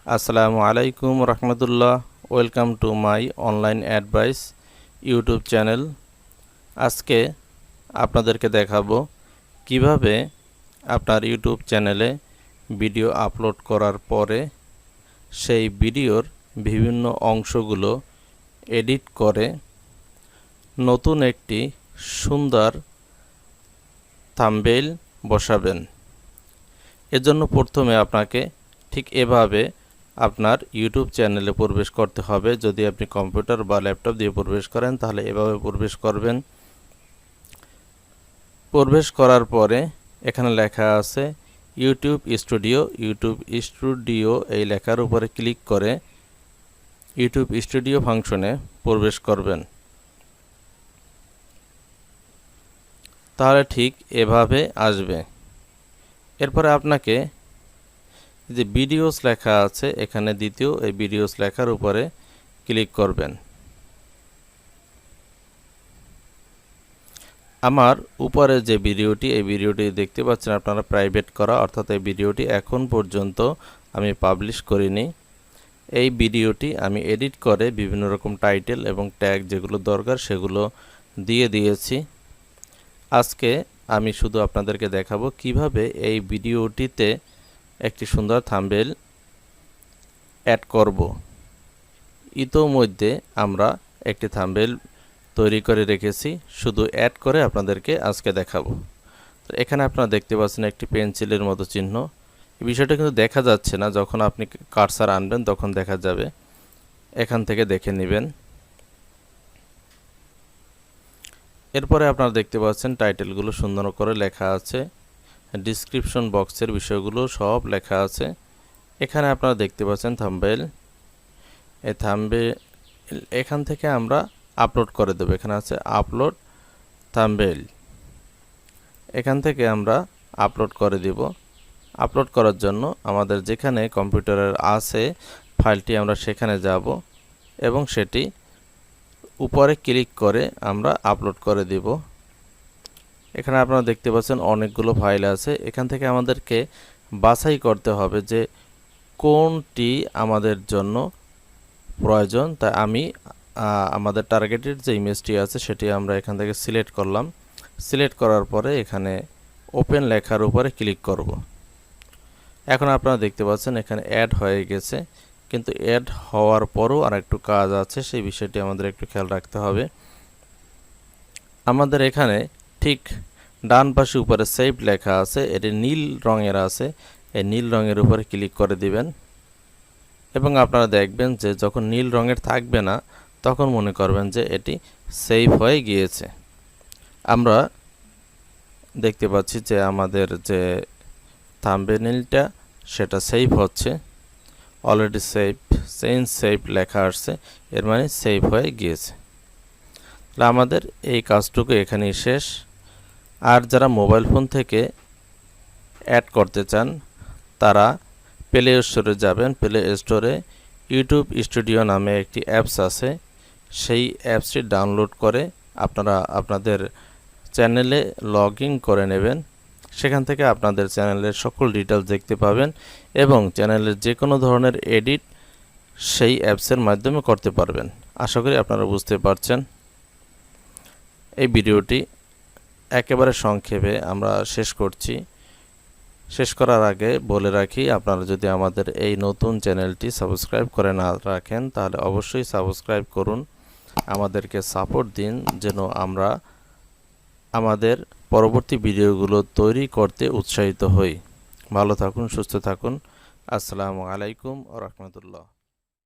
আসসালামু আলাইকুম রহমতুল্লাহ। Welcome to my online advice YouTube channel. আজকে আপনাদেরকে দেখাবো কিভাবে আপনার ইউটিউব চ্যানেলে ভিডিও আপলোড করার পরে সেই ভিডিওর বিভিন্ন অংশগুলো এডিট করে নতুন একটি সুন্দর থাম্বনেইল বসাবেন। এজন্য প্রথমে আপনাকে ঠিক এভাবে আপনার ইউটিউব চ্যানেলে প্রবেশ করতে হবে। যদি আপনি কম্পিউটার বা ল্যাপটপ দিয়ে প্রবেশ করেন তাহলে এভাবে প্রবেশ করবেন। প্রবেশ করার পরে এখানে লেখা আছে ইউটিউব স্টুডিও এই লেখার উপরে ক্লিক করে ইউটিউব স্টুডিও ফাংশনে প্রবেশ করবেন। তাহলে ঠিক এভাবে আসবে। এরপরে আপনাকে যে ভিডিওস লেখা আছে এখানে দ্বিতীয় এই ভিডিওস লেখার উপরে ক্লিক করবেন। আমার উপরে যে ভিডিওটি এই ভিডিওটি দেখতে পাচ্ছেন আপনারা প্রাইভেট করা, অর্থাৎ এই ভিডিওটি এখন পর্যন্ত আমি পাবলিশ করিনি। এই ভিডিওটি আমি এডিট করে বিভিন্ন রকম টাইটেল এবং ট্যাগ যেগুলো দরকার সেগুলো দিয়ে দিয়েছি। আজকে আমি শুধু আপনাদেরকে দেখাবো কিভাবে এই ভিডিওটিতে একটি সুন্দর থাম্বনেইল অ্যাড করব। ইতোমধ্যে আমরা একটি থাম্বনেইল তৈরি করে রেখেছি, শুধু অ্যাড করে আপনাদেরকে আজকে দেখাবো। তো এখানে আপনারা দেখতে পাচ্ছেন একটি পেন্সিলের মতো চিহ্ন। এই বিষয়টা কিন্তু দেখা যাচ্ছে না, যখন আপনি কার্সার আনবেন তখন দেখা যাবে। এখান থেকে দেখে নেবেন। এরপরে আপনারা দেখতে পাচ্ছেন টাইটেলগুলো সুন্দর করে লেখা আছে, ডিসক্রিপশন বক্সের বিষয়গুলো সব লেখা আছে। এখানে আপনারা দেখতে পাচ্ছেন থাম্বনেইল। এই থাম্বনেইল এখান থেকে আমরা আপলোড করে দেব। এখানে আছে আপলোড থাম্বনেইল, এখান থেকে আমরা আপলোড করে দিব। আপলোড করার জন্য আমাদের যেখানে কম্পিউটারের আছে ফাইলটি আমরা সেখানে যাব এবং সেটি উপরে ক্লিক করে আমরা আপলোড করে দিব। এখানে আপনারা দেখতে পাচ্ছেন অনেকগুলো ফাইল আছে। এখান থেকে আমাদেরকে বাছাই করতে হবে যে কোনটি আমাদের জন্য প্রয়োজন। তাই আমি আমাদের টার্গেটেড যে ইমেজটি আছে সেটি আমরা এখান থেকে সিলেক্ট করলাম। সিলেক্ট করার পরে এখানে ওপেন লেখার উপরে ক্লিক করব। এখন আপনারা দেখতে পাচ্ছেন এখানে অ্যাড হয়ে গেছে, কিন্তু অ্যাড হওয়ার পরও আর একটু কাজ আছে, সেই বিষয়টি আমাদের একটু খেয়াল রাখতে হবে। আমাদের এখানে ঠিক ডান পাশে উপরে সেভ লেখা আছে, এটি নীল রঙের আছে। এই নীল রঙের উপরে ক্লিক করে দিবেন এবং আপনারা দেখবেন যে যখন নীল রঙের থাকবে না তখন মনে করবেন যে এটি সেভ হয়ে গিয়েছে। আমরা দেখতে পাচ্ছি যে আমাদের যে থাম্বনেইলটা সেটা সেভ হচ্ছে। অলরেডি চেঞ্জ সেভ লেখা আসছে, এর মানে সেভ হয়ে গিয়েছে। তাহলে আমাদের এই কাজটুকু এখানেই শেষ। আর যারা মোবাইল ফোন থেকে অ্যাড করতে চান তারা প্লে স্টোরে যাবেন। প্লে স্টোরে ইউটিউব স্টুডিও নামে একটি অ্যাপস আছে, সেই অ্যাপসটি ডাউনলোড করে আপনারা আপনাদের চ্যানেলে লগ ইন করে নেবেন। সেখান থেকে আপনাদের চ্যানেলের সকল ডিটেলস দেখতে পাবেন এবং চ্যানেলের যে কোনো ধরনের এডিট সেই অ্যাপসের মাধ্যমে করতে পারবেন। আশা করি আপনারা বুঝতে পারছেন। এই ভিডিওটি একেবারে সংক্ষেপে আমরা শেষ করছি। শেষ করার আগে বলে রাখি, আপনারা যদি আমাদের এই নতুন চ্যানেলটি সাবস্ক্রাইব করে না রাখেন তাহলে অবশ্যই সাবস্ক্রাইব করুন, আমাদেরকে সাপোর্ট দিন যেন আমরা আমাদের পরবর্তী ভিডিওগুলো তৈরি করতে উৎসাহিত হই। ভালো থাকুন, সুস্থ থাকুন। আসসালামু আলাইকুম ওয়া রাহমাতুল্লাহ।